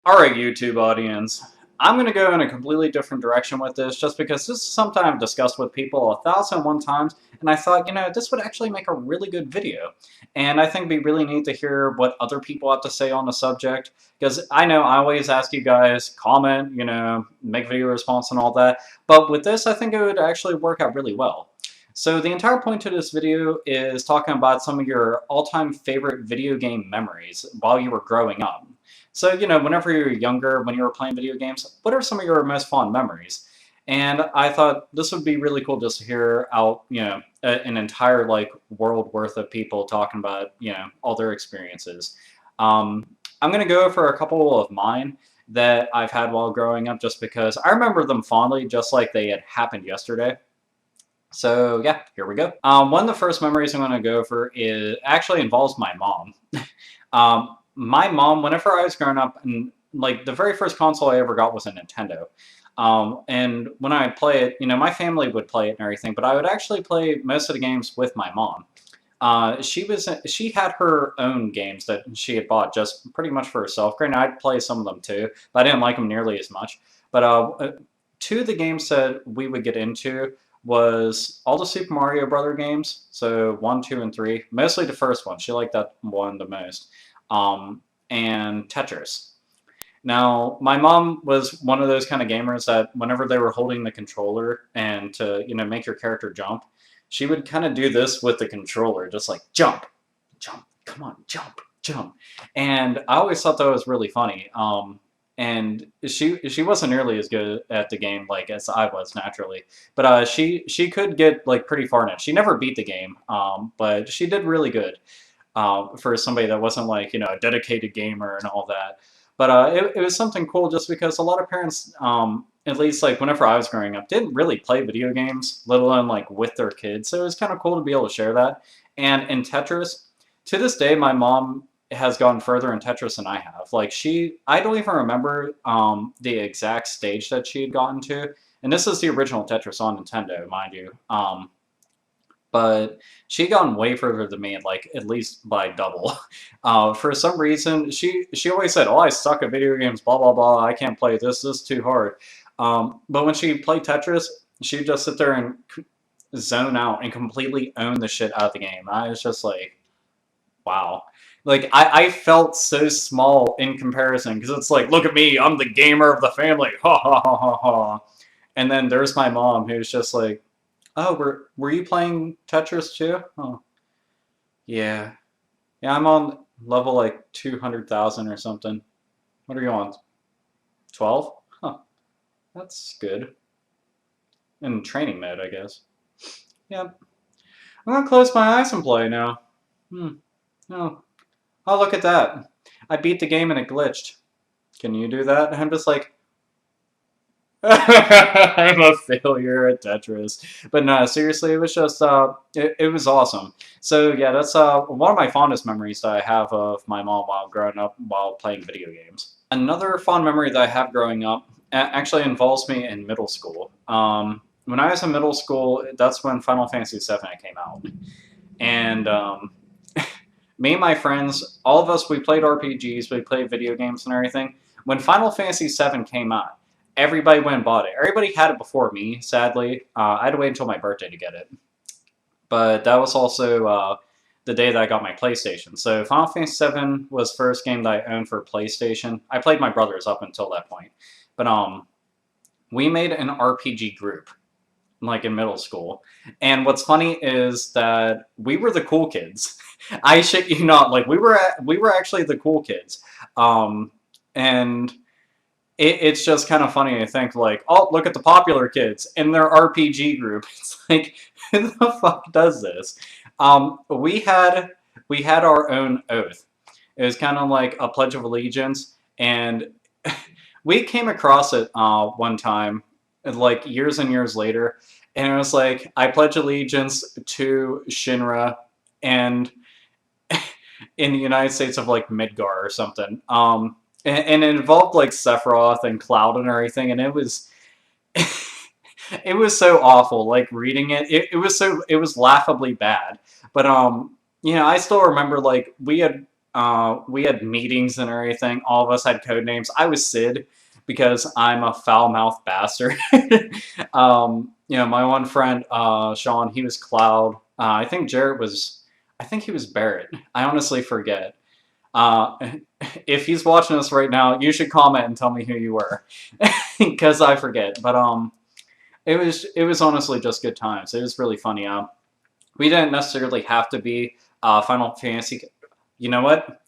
Alright, YouTube audience. I'm going to go in a completely different direction with this just because this is something I've discussed with people 1,001 times, and I thought, this would actually make a really good video. And I think it'd be really neat to hear what other people have to say on the subject, because I know I always ask you guys, comment, make video response and all that, but with this I think it would actually work out really well. So the entire point to this video is talking about some of your all-time favorite video game memories while you were growing up. So, whenever you were younger, when you were playing video games, what are some of your most fond memories? And I thought this would be really cool just to hear out, an entire world worth of people talking about, all their experiences. I'm gonna go for a couple of mine that I've had while growing up, just because I remember them fondly, just like they had happened yesterday. So yeah, here we go. One of the first memories I'm gonna go for is actually involves my mom. My mom, whenever I was growing up, and the very first console I ever got was a Nintendo. And when I would play it, my family would play it and everything, but I would actually play most of the games with my mom. She had her own games that she had bought just pretty much for herself. Granted, I'd play some of them too, but I didn't like them nearly as much. But two of the games that we would get into was all the Super Mario Brother games, so 1, 2, and 3. Mostly the first one. She liked that one the most. And Tetris. Now, my mom was one of those kind of gamers that whenever they were holding the controller and to, make your character jump, she would kind of do this with the controller, just like jump, jump, come on, jump, jump. And I always thought that was really funny. And she wasn't nearly as good at the game as I was naturally, but she could get pretty far in it. She never beat the game, but she did really good for somebody that wasn't a dedicated gamer and all that. But it was something cool just because a lot of parents, at least whenever I was growing up, didn't really play video games, let alone with their kids. So it was kind of cool to be able to share that. And in Tetris, to this day, my mom has gone further in Tetris than I have. I don't even remember the exact stage that she had gotten to. And this is the original Tetris on Nintendo, mind you. But she gone way further than me, at least by double. For some reason, she always said, "Oh, I suck at video games. Blah blah blah. I can't play this. This is too hard." But when she played Tetris, she'd just sit there and zone out and completely own the shit out of the game. I was just like, wow. I felt so small in comparison because it's like, look at me, I'm the gamer of the family. Ha ha ha ha ha. And then there's my mom who's just like, oh, were you playing Tetris too? Oh, yeah. Yeah, I'm on level 200,000 or something. What are you on? 12? Huh. That's good. In training mode, I guess. Yep. I'm gonna close my eyes and play now. Oh. Oh, look at that. I beat the game and it glitched. Can you do that? I'm just like, I'm a failure at Tetris. But no, seriously, it was just, it was awesome. So yeah, that's one of my fondest memories that I have of my mom while growing up while playing video games. Another fond memory that I have growing up actually involves me in middle school. When I was in middle school, that's when Final Fantasy VII came out. And me and my friends, all of us, we played RPGs, we played video games and everything. When Final Fantasy VII came out, everybody went and bought it. Everybody had it before me, sadly. I had to wait until my birthday to get it. But that was also the day that I got my PlayStation. So Final Fantasy VII was the first game that I owned for PlayStation. I played my brothers up until that point. But we made an RPG group in middle school. And what's funny is that we were the cool kids. I shit you not. We were actually the cool kids. And it's just kind of funny to think oh, look at the popular kids in their RPG group. It's like, who the fuck does this? We had our own oath. It was kind of like a Pledge of Allegiance, and we came across it one time, years and years later, and it was like, I pledge allegiance to Shinra, and in the United States of Midgar or something. And it involved Sephiroth and Cloud and everything, and it was it was so awful. Reading it, it was laughably bad. But I still remember we had we had meetings and everything. All of us had code names. I was Sid because I'm a foul-mouthed bastard. My one friend, Sean, he was Cloud. I think Jarrett was, I think he was Barrett. I honestly forget. Uh, if he's watching this right now, you should comment and tell me who you were, because I forget. But it was honestly just good times. It was really funny. We didn't necessarily have to be Final Fantasy. You know what?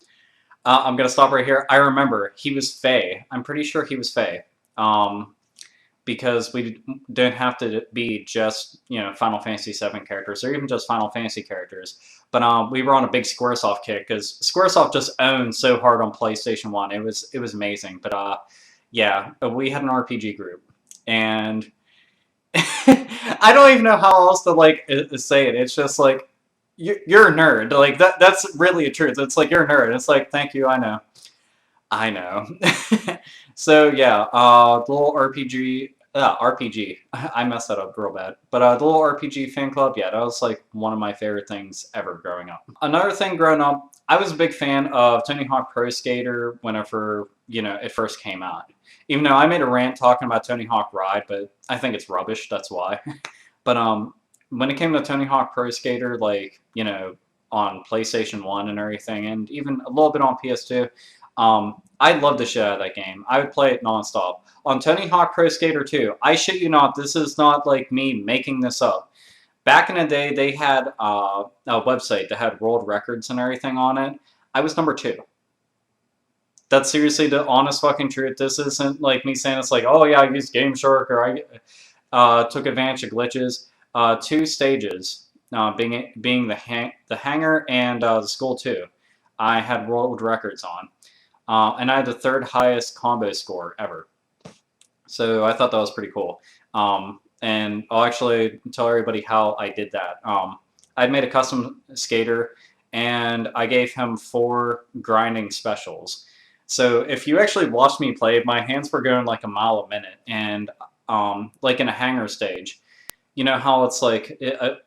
I'm gonna stop right here. I remember he was Faye. I'm pretty sure he was Faye. Because we didn't have to be just Final Fantasy VII characters or even just Final Fantasy characters. But we were on a big SquareSoft kick because SquareSoft just owned so hard on PlayStation 1. It was amazing. But yeah, we had an RPG group, and I don't even know how else to say it. It's just like you're a nerd. Like that's really a truth. It's like you're a nerd. It's like thank you. I know. I know. So yeah, the little RPG. I messed that up real bad. But the little RPG fan club, yeah, that was like one of my favorite things ever growing up. Another thing growing up, I was a big fan of Tony Hawk Pro Skater whenever it first came out. Even though I made a rant talking about Tony Hawk Ride, but I think it's rubbish. That's why. But when it came to Tony Hawk Pro Skater, on PlayStation 1 and everything, and even a little bit on PS2. I love the shit out of that game. I would play it nonstop. On Tony Hawk Pro Skater 2, I shit you not, this is not like me making this up. Back in the day, they had a website that had world records and everything on it. I was number 2. That's seriously the honest fucking truth. This isn't like me saying it's like, oh yeah, I used Game Shark or I took advantage of glitches. 2 stages, being the hangar and the school 2, I had world records on. And I had the 3rd highest combo score ever. So I thought that was pretty cool. And I'll actually tell everybody how I did that. I'd made a custom skater, and I gave him 4 grinding specials. So if you actually watched me play, my hands were going like a mile a minute. And like in a hangar stage, you know how it's like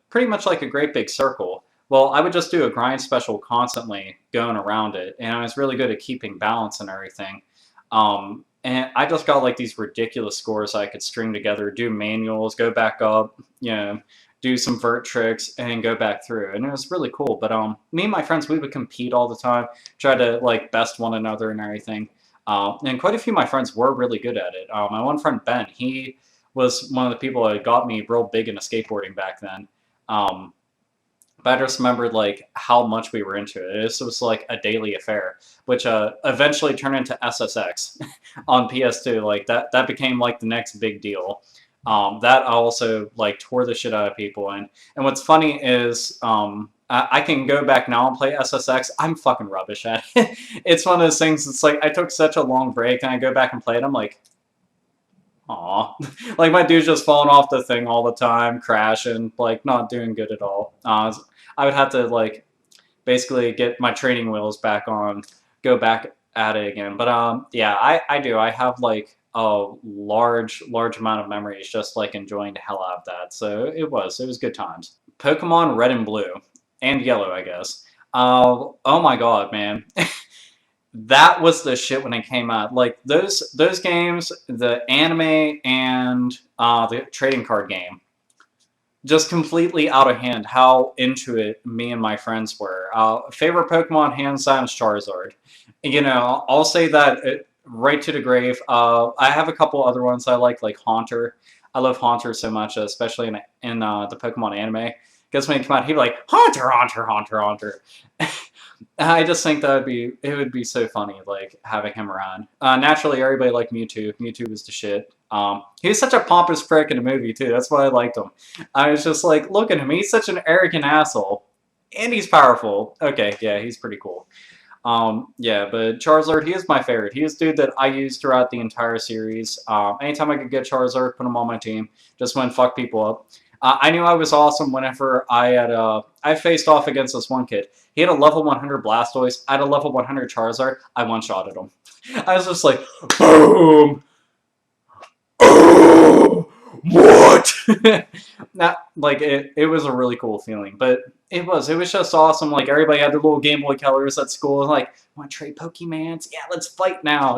pretty much like a great big circle. Well, I would just do a grind special constantly going around it, and I was really good at keeping balance and everything. And I just got like these ridiculous scores I could string together, do manuals, go back up, do some vert tricks, and go back through. And it was really cool. But me and my friends, we would compete all the time, try to like best one another and everything. And quite a few of my friends were really good at it. My one friend, Ben, he was one of the people that got me real big into skateboarding back then. But I just remembered like how much we were into it. This was like a daily affair, which eventually turned into SSX on PS2. Like that became like the next big deal. That also like tore the shit out of people. And what's funny is I can go back now and play SSX. I'm fucking rubbish at it. It's one of those things. It's like I took such a long break and I go back and play it. I'm like, aw. Like, my dude's just falling off the thing all the time, crashing, like, not doing good at all. I would have to, like, basically get my training wheels back on, go back at it again. But, yeah, I do. I have, like, a large amount of memories just, like, enjoying the hell out of that. So it was good times. Pokemon Red and Blue. And Yellow, I guess. Oh my god, man. That was the shit when it came out. Like those games, the anime and the trading card game, just completely out of hand. How into it me and my friends were. Favorite Pokemon hands down is Charizard. I'll say that right to the grave. I have a couple other ones I like Haunter. I love Haunter so much, especially in the Pokemon anime. Because when he came out, he'd be like, Haunter, Haunter, Haunter, Haunter. I just think that it would be so funny, like, having him around. Naturally, everybody liked Mewtwo. Mewtwo was the shit. He was such a pompous prick in the movie, too. That's why I liked him. I was just like, look at him. He's such an arrogant asshole. And he's powerful. Okay, yeah, he's pretty cool. Yeah, but Charizard, he is my favorite. He is the dude that I used throughout the entire series. Anytime I could get Charizard, put him on my team. Just went fuck people up. I knew I was awesome whenever I faced off against this one kid. He had a level 100 Blastoise. I had a level 100 Charizard. I one-shotted him. I was just like, boom! Oh, what? Not like it was a really cool feeling, but it was just awesome. Like everybody had their little Game Boy Colors at school, and like, want to trade Pokemans? Yeah, let's fight now.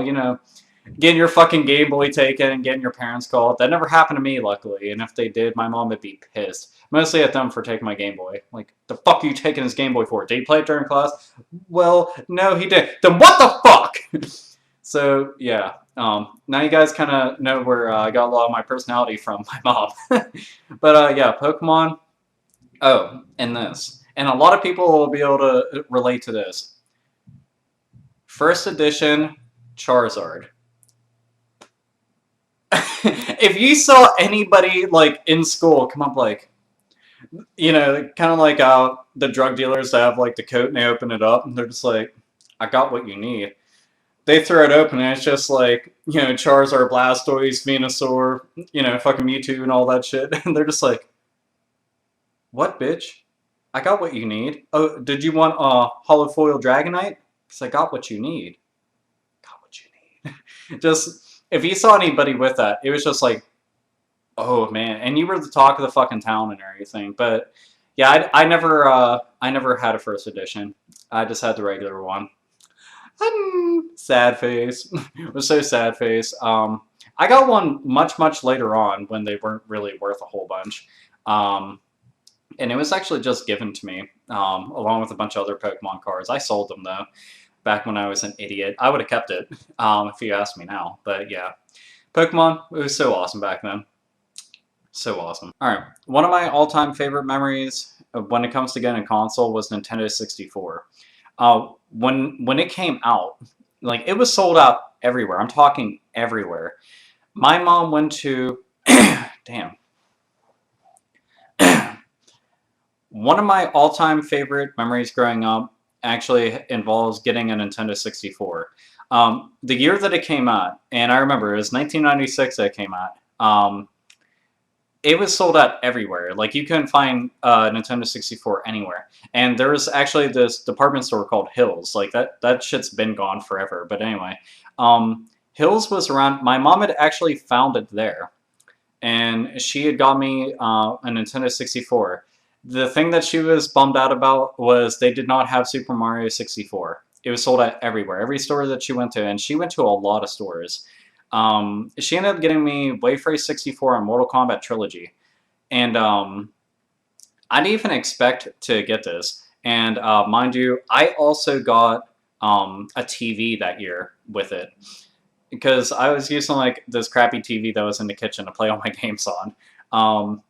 Getting your fucking Game Boy taken and getting your parents called. That never happened to me, luckily. And if they did, my mom would be pissed. Mostly at them for taking my Game Boy. Like, the fuck are you taking his Game Boy for? Did he play it during class? Well, no, he did. Then what the fuck? So, yeah. Now you guys kind of know where I got a lot of my personality from, my mom. But, yeah, Pokemon. Oh, and this. And a lot of people will be able to relate to this. First edition Charizard. If you saw anybody like in school come up like, kind of like the drug dealers that have like the coat and they open it up and they're just like, I got what you need. They throw it open and it's just like, Charizard, Blastoise, Venusaur, fucking Mewtwo and all that shit. And they're just like, what, bitch? I got what you need. Oh, did you want a Holofoil Dragonite? Because I got what you need. Got what you need. Just... If you saw anybody with that, it was just like, oh man, and you were the talk of the fucking town and everything. But yeah, I never had a first edition. I just had the regular one. Sad face. It was so sad face. I got one much later on when they weren't really worth a whole bunch. And it was actually just given to me, along with a bunch of other Pokemon cards. I sold them though. Back when I was an idiot. I would have kept it, if you asked me now. But yeah, Pokemon, it was so awesome back then. So awesome. Alright, one of my all-time favorite memories when it comes to getting a console was Nintendo 64. When it came out, like, it was sold out everywhere. I'm talking everywhere. My mom went to... Damn. One of my all-time favorite memories growing up actually involves getting a Nintendo 64. The year that it came out, and I remember it was 1996 that it came out, it was sold out everywhere. Like, you couldn't find Nintendo 64 anywhere. And there was actually this department store called Hills. Like, that shit's been gone forever. But anyway, Hills was around. My mom had actually found it there. And she had got me a Nintendo 64. The thing that she was bummed out about was they did not have Super Mario 64. It was sold out everywhere, every store that she went to, and she went to a lot of stores. She ended up getting me Wave Race 64 and Mortal Kombat Trilogy. And I didn't even expect to get this. And mind you, I also got a TV that year with it. Because I was using like this crappy TV that was in the kitchen to play all my games on.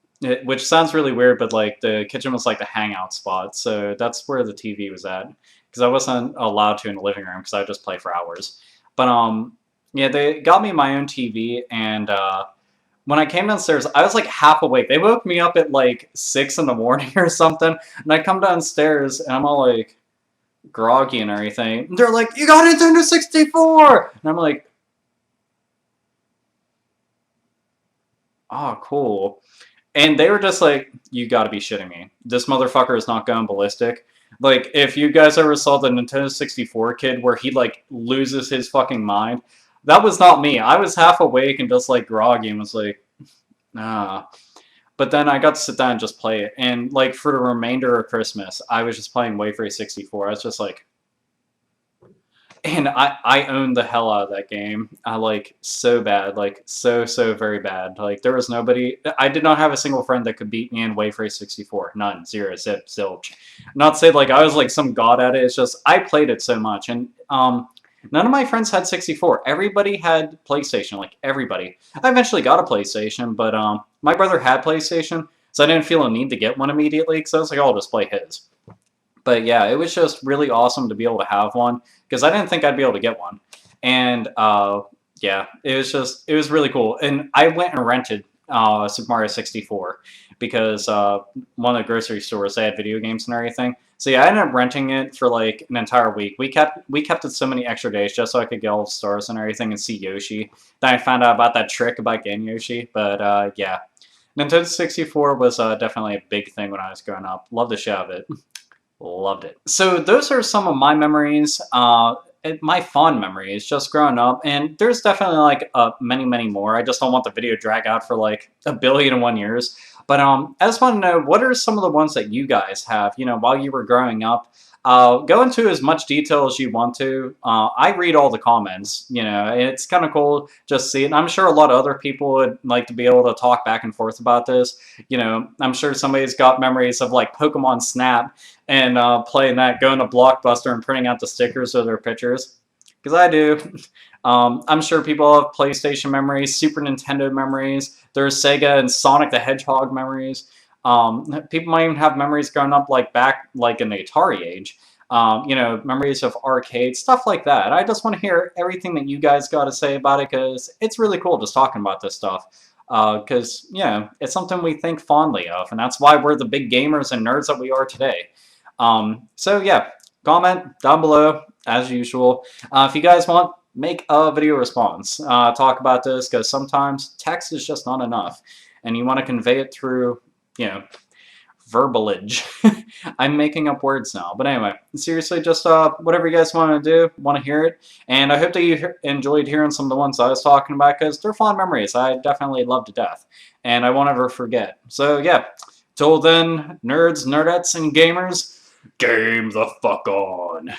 Which sounds really weird, but like the kitchen was like the hangout spot, so that's where the TV was at. Because I wasn't allowed to in the living room because I would just play for hours. But yeah, they got me my own TV, and when I came downstairs, I was like half awake. They woke me up at like 6 in the morning or something, and I come downstairs and I'm all like groggy and everything. And they're like, "You got a Nintendo 64!" And I'm like, "Oh, cool." And they were just like, you gotta be shitting me. This motherfucker is not going ballistic. Like, if you guys ever saw the Nintendo 64 kid where he, like, loses his fucking mind, that was not me. I was half awake and just, like, groggy and was like, nah. But then I got to sit down and just play it. And, like, for the remainder of Christmas, I was just playing Wave Race 64. I was just like... And I owned the hell out of that game. I like so bad, like so very bad. Like there was nobody. I did not have a single friend that could beat me in Wave Race 64. None, zero, zip, zilch. Not to say like I was like some god at it. It's just I played it so much, and none of my friends had 64. Everybody had PlayStation. Like everybody. I eventually got a PlayStation, but my brother had PlayStation, so I didn't feel a need to get one immediately. Because I was like, oh, I'll just play his. But yeah, it was just really awesome to be able to have one, because I didn't think I'd be able to get one. And yeah, it was really cool. And I went and rented Super Mario 64, because one of the grocery stores, they had video games and everything. So yeah, I ended up renting it for like an entire week. We kept it so many extra days just so I could get all the stars and everything and see Yoshi. Then I found out about that trick about getting Yoshi. But yeah, Nintendo 64 was definitely a big thing when I was growing up. Loved the shit out of it. Loved it. So those are some of my memories. my fond memories just growing up, and there's definitely like many more. I just don't want the video to drag out for like 1,000,000,001 years. But I just want to know, what are some of the ones that you guys have, while you were growing up. Go into as much detail as you want to. I read all the comments. It's kind of cool just to see it. And I'm sure a lot of other people would like to be able to talk back and forth about this. I'm sure somebody's got memories of like Pokemon Snap and playing that, going to Blockbuster and printing out the stickers of their pictures. Because I do. I'm sure people have PlayStation memories, Super Nintendo memories. There's Sega and Sonic the Hedgehog memories. People might even have memories growing up like back like in the Atari age. Memories of arcades, stuff like that. I just want to hear everything that you guys got to say about it, because it's really cool just talking about this stuff. Because, it's something we think fondly of, and that's why we're the big gamers and nerds that we are today. So yeah, comment down below, as usual. If you guys want, make a video response. Talk about this, because sometimes text is just not enough, and you want to convey it through, verbalage. I'm making up words now. But anyway, seriously, just whatever you guys want to do, want to hear it. And I hope that you enjoyed hearing some of the ones I was talking about, because they're fond memories. I definitely love to death. And I won't ever forget. So yeah, till then, nerds, nerdettes, and gamers, game the fuck on.